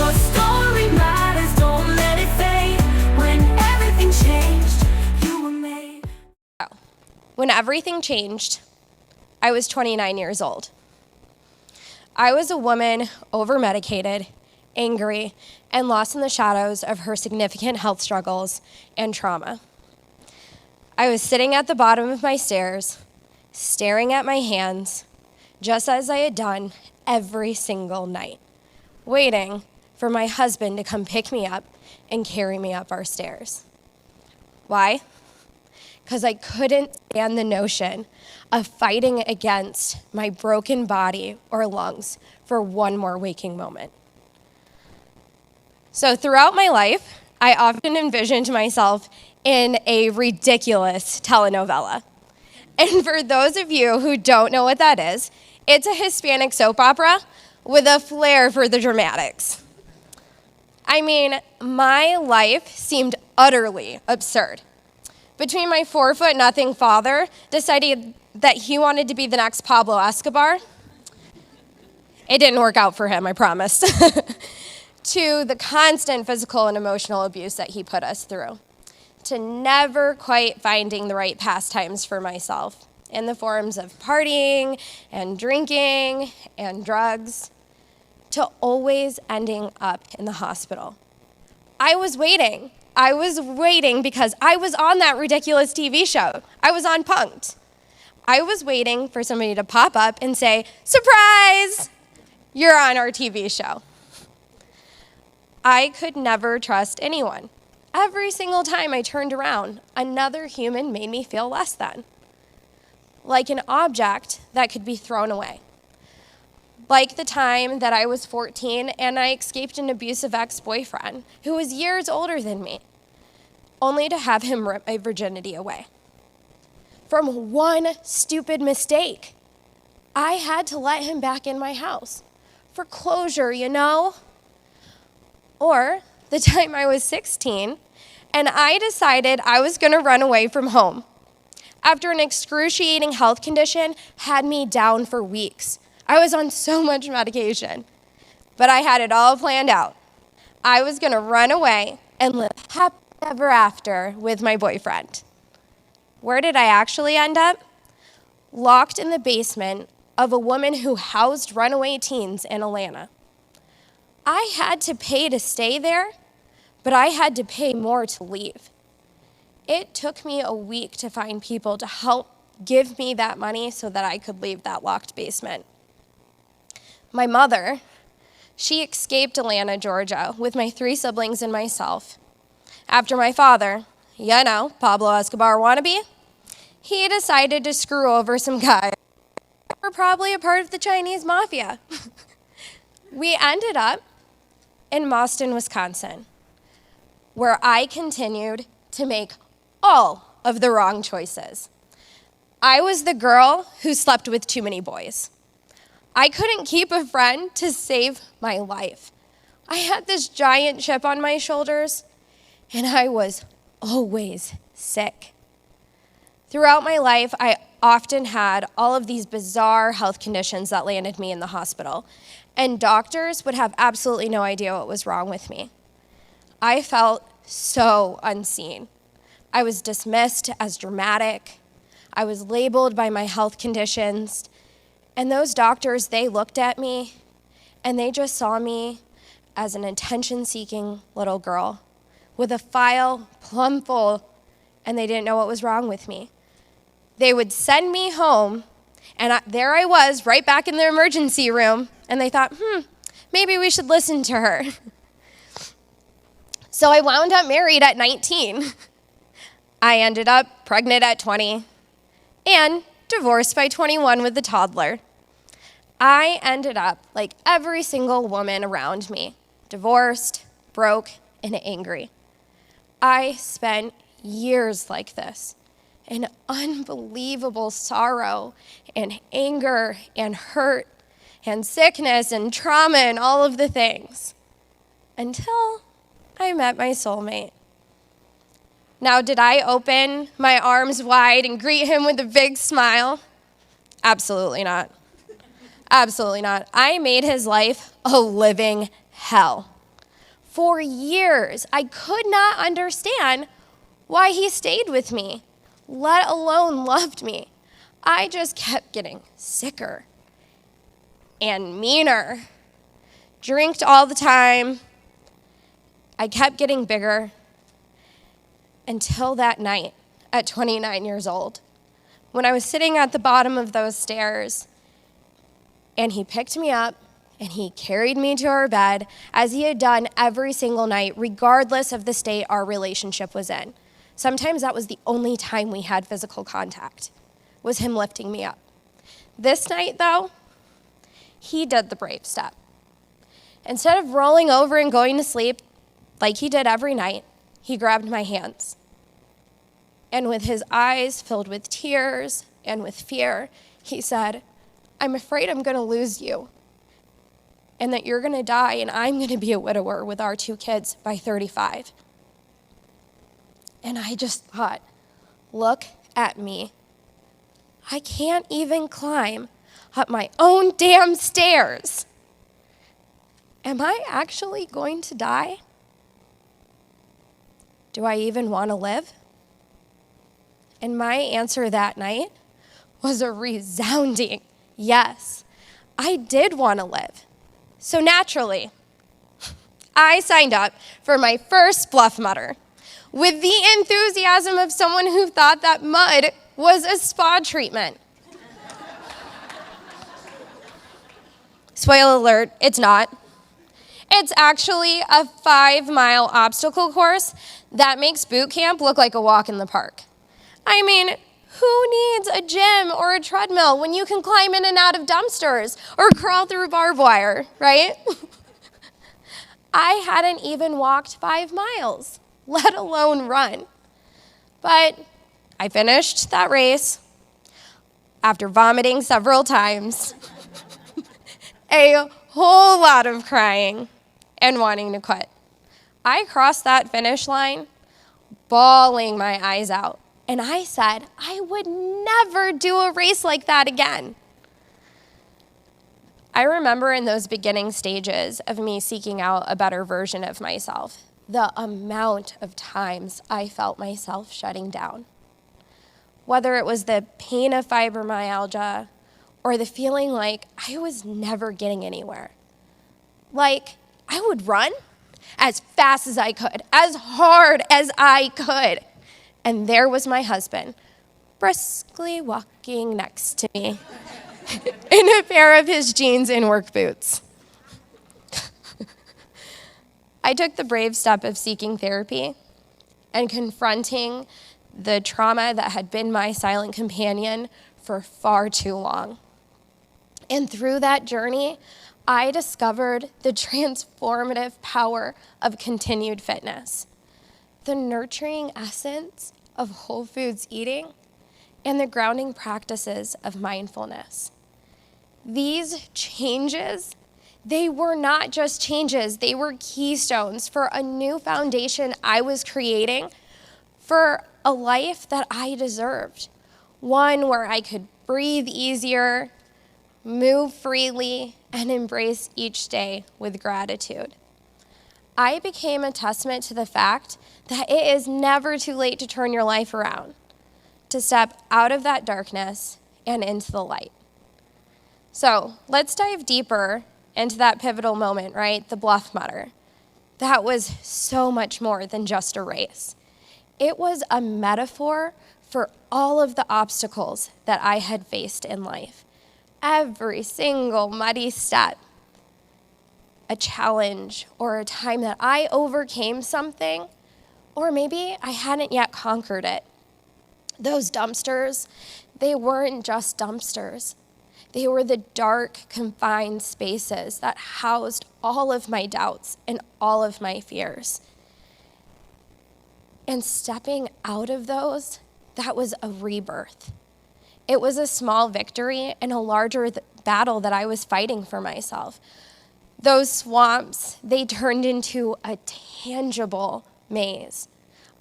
Your story matters, don't let it fade. When everything changed, you were made. When everything changed, I was 29 years old. I was a woman over-medicated, angry, and lost in the shadows of her significant health struggles and trauma. I was sitting at the bottom of my stairs, staring at my hands, just as I had done every single night, waiting for my husband to come pick me up and carry me up our stairs. Why? Because I couldn't stand the notion of fighting against my broken body or lungs for one more waking moment. So throughout my life, I often envisioned myself in a ridiculous telenovela. And for those of you who don't know what that is, it's a Hispanic soap opera with a flair for the dramatics. I mean, my life seemed utterly absurd. Between my 4'0" father deciding that he wanted to be the next Pablo Escobar, it didn't work out for him, I promise, to the constant physical and emotional abuse that he put us through, to never quite finding the right pastimes for myself in the forms of partying and drinking and drugs, to always ending up in the hospital. I was waiting because I was on that ridiculous TV show. I was on Punk'd. I was waiting for somebody to pop up and say, "Surprise! You're on our TV show." I could never trust anyone. Every single time I turned around, another human made me feel less than. Like an object that could be thrown away. Like the time that I was 14 and I escaped an abusive ex-boyfriend who was years older than me, only to have him rip my virginity away. From one stupid mistake, I had to let him back in my house for closure, you know? Or the time I was 16 and I decided I was gonna run away from home after an excruciating health condition had me down for weeks. I was on so much medication, but I had it all planned out. I was gonna run away and live happily ever after with my boyfriend. Where did I actually end up? Locked in the basement of a woman who housed runaway teens in Atlanta. I had to pay to stay there, but I had to pay more to leave. It took me a week to find people to help give me that money so that I could leave that locked basement. My mother, she escaped Atlanta, Georgia, with my 3 siblings and myself. After my father, you know, Pablo Escobar wannabe, he decided to screw over some guys who were probably a part of the Chinese mafia. We ended up in Boston, Wisconsin, where I continued to make all of the wrong choices. I was the girl who slept with too many boys. I couldn't keep a friend to save my life. I had this giant chip on my shoulders, and I was always sick. Throughout my life, I often had all of these bizarre health conditions that landed me in the hospital, and doctors would have absolutely no idea what was wrong with me. I felt so unseen. I was dismissed as dramatic. I was labeled by my health conditions. And those doctors, they looked at me and they just saw me as an attention-seeking little girl with a file plumb full, and they didn't know what was wrong with me. They would send me home, and there I was right back in the emergency room, and they thought, maybe we should listen to her. So I wound up married at 19. I ended up pregnant at 20 and divorced by 21 with a toddler. I ended up like every single woman around me, divorced, broke, and angry. I spent years like this in unbelievable sorrow and anger and hurt and sickness and trauma and all of the things until I met my soulmate. Now, did I open my arms wide and greet him with a big smile? Absolutely not. Absolutely not. I made his life a living hell. For years, I could not understand why he stayed with me, let alone loved me. I just kept getting sicker and meaner, drinked all the time. I kept getting bigger until that night at 29 years old, when I was sitting at the bottom of those stairs, and he picked me up and he carried me to our bed, as he had done every single night, regardless of the state our relationship was in. Sometimes that was the only time we had physical contact, was him lifting me up. This night, though, he did the brave step. Instead of rolling over and going to sleep like he did every night, he grabbed my hands. And with his eyes filled with tears and with fear, he said, "I'm afraid I'm going to lose you, and that you're going to die, and I'm going to be a widower with our 2 kids by 35. And I just thought, look at me. I can't even climb up my own damn stairs. Am I actually going to die? Do I even want to live?" And my answer that night was a resounding yes. I did want to live. So naturally, I signed up for my first Bluff Mudder with the enthusiasm of someone who thought that mud was a spa treatment. Spoiler alert, it's not. It's actually a 5-mile obstacle course that makes boot camp look like a walk in the park. I mean, who needs a gym or a treadmill when you can climb in and out of dumpsters or crawl through barbed wire, right? I hadn't even walked 5 miles, let alone run. But I finished that race after vomiting several times, a whole lot of crying, and wanting to quit. I crossed that finish line bawling my eyes out. And I said, I would never do a race like that again. I remember in those beginning stages of me seeking out a better version of myself, the amount of times I felt myself shutting down. Whether it was the pain of fibromyalgia or the feeling like I was never getting anywhere. Like, I would run as fast as I could, as hard as I could. And there was my husband, briskly walking next to me in a pair of his jeans and work boots. I took the brave step of seeking therapy and confronting the trauma that had been my silent companion for far too long. And through that journey, I discovered the transformative power of continued fitness, the nurturing essence of whole foods eating, and the grounding practices of mindfulness. These changes, they were not just changes, they were keystones for a new foundation I was creating for a life that I deserved. One where I could breathe easier, move freely, and embrace each day with gratitude. I became a testament to the fact that it is never too late to turn your life around, to step out of that darkness and into the light. So let's dive deeper into that pivotal moment, right? The Bluff Mudder. That was so much more than just a race. It was a metaphor for all of the obstacles that I had faced in life. Every single muddy step, a challenge or a time that I overcame something, or maybe I hadn't yet conquered it. Those dumpsters, they weren't just dumpsters. They were the dark, confined spaces that housed all of my doubts and all of my fears. And stepping out of those, that was a rebirth. It was a small victory in a larger battle that I was fighting for myself. Those swamps, they turned into a tangible maze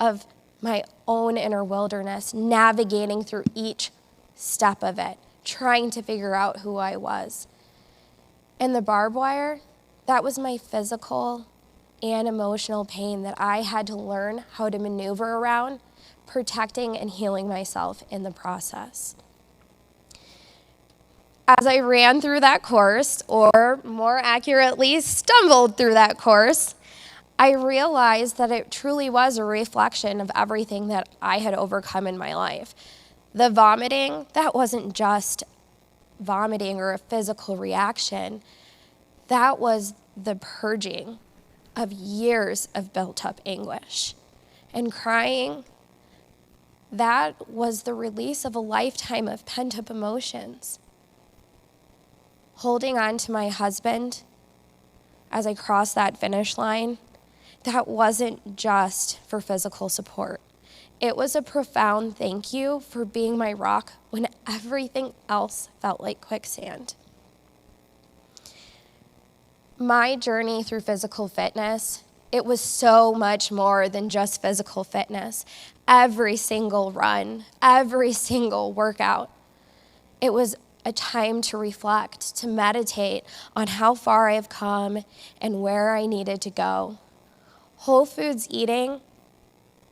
of my own inner wilderness, navigating through each step of it, trying to figure out who I was. And the barbed wire, that was my physical and emotional pain that I had to learn how to maneuver around, protecting and healing myself in the process. As I ran through that course, or more accurately, stumbled through that course, I realized that it truly was a reflection of everything that I had overcome in my life. The vomiting, that wasn't just vomiting or a physical reaction. That was the purging of years of built-up anguish. And crying, that was the release of a lifetime of pent-up emotions. Holding on to my husband as I crossed that finish line, that wasn't just for physical support. It was a profound thank you for being my rock when everything else felt like quicksand. My journey through physical fitness, it was so much more than just physical fitness. Every single run, every single workout, it was a time to reflect, to meditate on how far I've come and where I needed to go. Whole foods eating,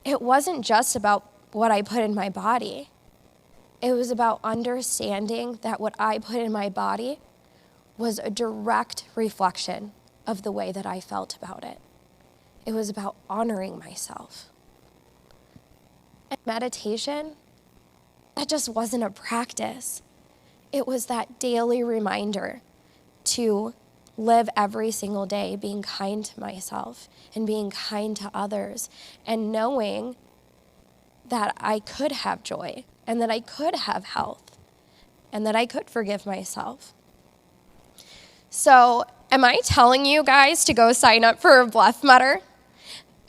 it wasn't just about what I put in my body. It was about understanding that what I put in my body was a direct reflection of the way that I felt about it. It was about honoring myself. And meditation, that just wasn't a practice. It was that daily reminder to live every single day being kind to myself and being kind to others and knowing that I could have joy and that I could have health and that I could forgive myself. So, am I telling you guys to go sign up for a Bluff Mutter?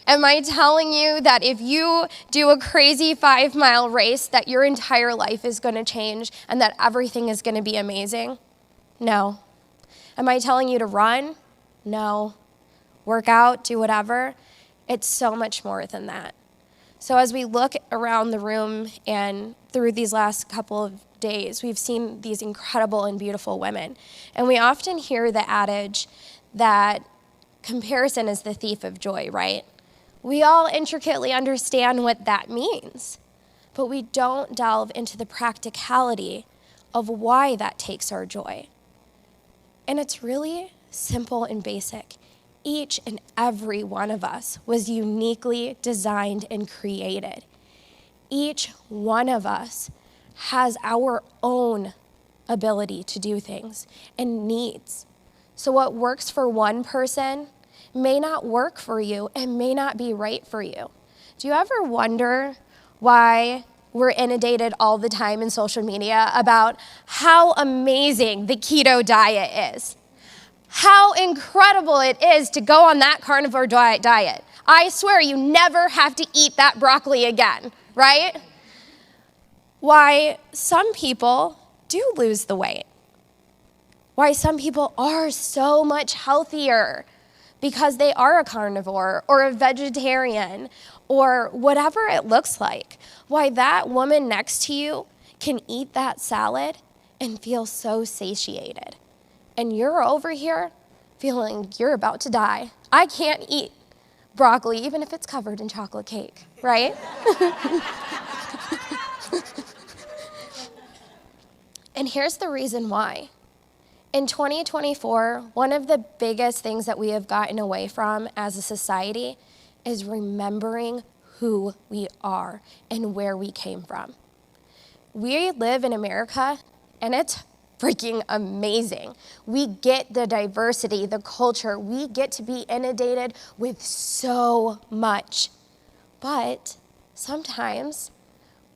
Am I telling you that if you do a crazy 5-mile race that your entire life is going to change and that everything is going to be amazing? No. Am I telling you to run? No. Work out, do whatever? It's so much more than that. So as we look around the room and through these last couple of days, we've seen these incredible and beautiful women. And we often hear the adage that comparison is the thief of joy, right? We all intricately understand what that means, but we don't delve into the practicality of why that takes our joy. And it's really simple and basic. Each and every one of us was uniquely designed and created. Each one of us has our own ability to do things and needs. So what works for one person may not work for you and may not be right for you. Do you ever wonder why we're inundated all the time in social media about how amazing the keto diet is? How incredible it is to go on that carnivore diet. I swear you never have to eat that broccoli again, right? Why some people do lose the weight. Why some people are so much healthier because they are a carnivore or a vegetarian or whatever it looks like. Why that woman next to you can eat that salad and feel so satiated. And you're over here feeling you're about to die. I can't eat broccoli even if it's covered in chocolate cake, right? And here's the reason why. In 2024, one of the biggest things that we have gotten away from as a society is remembering who we are and where we came from. We live in America, and it's freaking amazing. We get the diversity, the culture. We get to be inundated with so much. But sometimes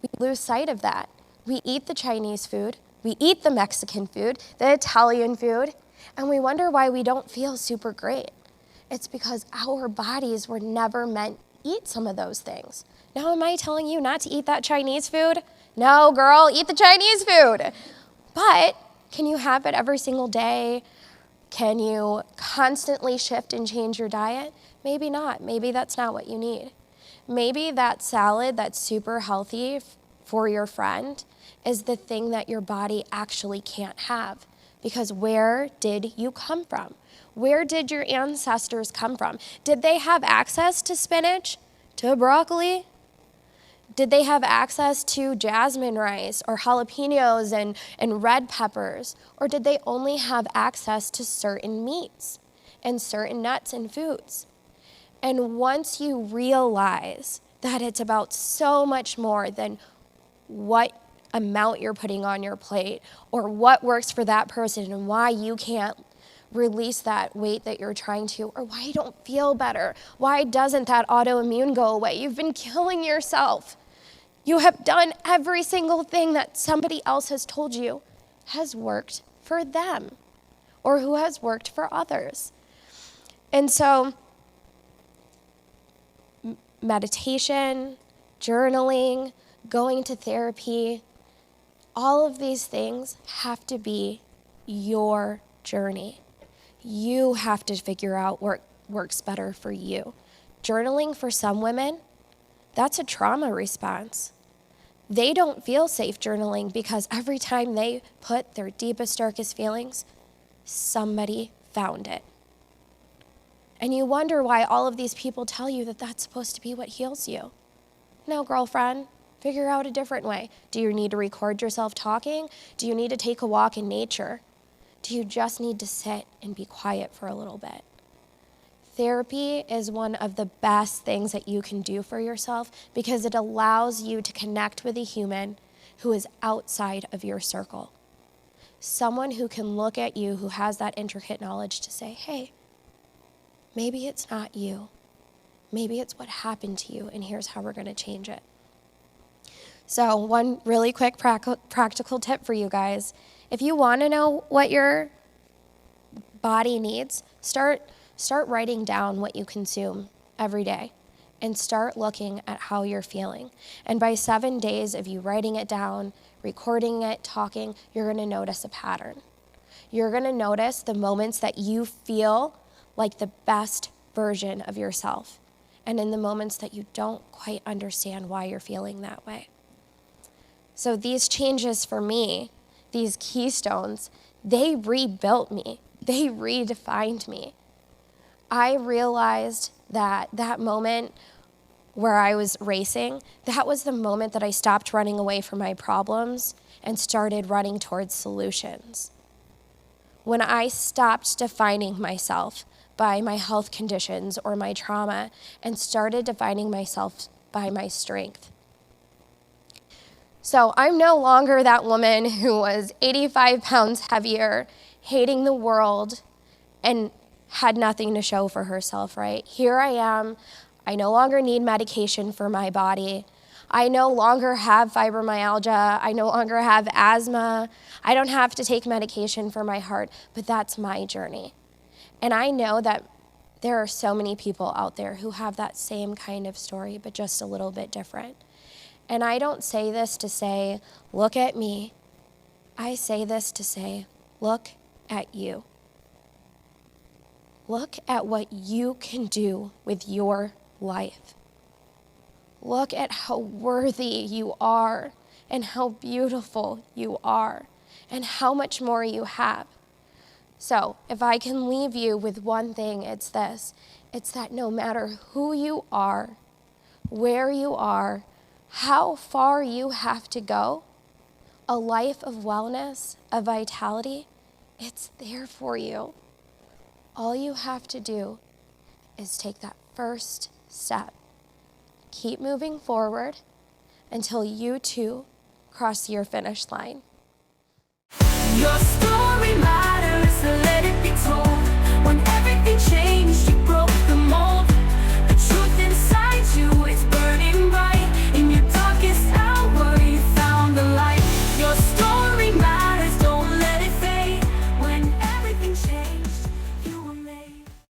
we lose sight of that. We eat the Chinese food. We eat the Mexican food, the Italian food, and we wonder why we don't feel super great. It's because our bodies were never meant to eat some of those things. Now, am I telling you not to eat that Chinese food? No, girl, eat the Chinese food. But can you have it every single day? Can you constantly shift and change your diet? Maybe not. Maybe that's not what you need. Maybe that salad that's super healthy for your friend is the thing that your body actually can't have. Because where did you come from? Where did your ancestors come from? Did they have access to spinach, to broccoli? Did they have access to jasmine rice or jalapenos and red peppers? Or did they only have access to certain meats and certain nuts and foods? And once you realize that it's about so much more than what amount you're putting on your plate or what works for that person and why you can't release that weight that you're trying to, or why you don't feel better, why doesn't that autoimmune go away? You've been killing yourself. You have done every single thing that somebody else has told you has worked for them or who has worked for others. And so meditation, journaling, going to therapy, all of these things have to be your journey. You have to figure out what works better for you. Journaling for some women, that's a trauma response. They don't feel safe journaling because every time they put their deepest, darkest feelings, somebody found it. And you wonder why all of these people tell you that that's supposed to be what heals you. No, girlfriend, figure out a different way. Do you need to record yourself talking? Do you need to take a walk in nature? Do you just need to sit and be quiet for a little bit? Therapy is one of the best things that you can do for yourself because it allows you to connect with a human who is outside of your circle. Someone who can look at you, who has that intricate knowledge to say, hey, maybe it's not you. Maybe it's what happened to you, and here's how we're going to change it. So one really quick practical tip for you guys. If you want to know what your body needs, start writing down what you consume every day and start looking at how you're feeling. And by 7 days of you writing it down, recording it, talking, you're going to notice a pattern. You're going to notice the moments that you feel like the best version of yourself, and in the moments that you don't quite understand why you're feeling that way. So these changes for me, these keystones, they rebuilt me. They redefined me. I realized that that moment where I was racing, that was the moment that I stopped running away from my problems and started running towards solutions. When I stopped defining myself by my health conditions or my trauma and started defining myself by my strength. So I'm no longer that woman who was 85 pounds heavier, hating the world, and had nothing to show for herself, right? Here I am. I no longer need medication for my body. I no longer have fibromyalgia. I no longer have asthma. I don't have to take medication for my heart, but that's my journey. And I know that there are so many people out there who have that same kind of story, but just a little bit different. And I don't say this to say, look at me. I say this to say, look at you. Look at what you can do with your life. Look at how worthy you are and how beautiful you are and how much more you have. So if I can leave you with one thing, it's this. It's that no matter who you are, where you are, how far you have to go, a life of wellness, of vitality, it's there for you. All you have to do is take that first step. Keep moving forward until you too cross your finish line. Your story matters.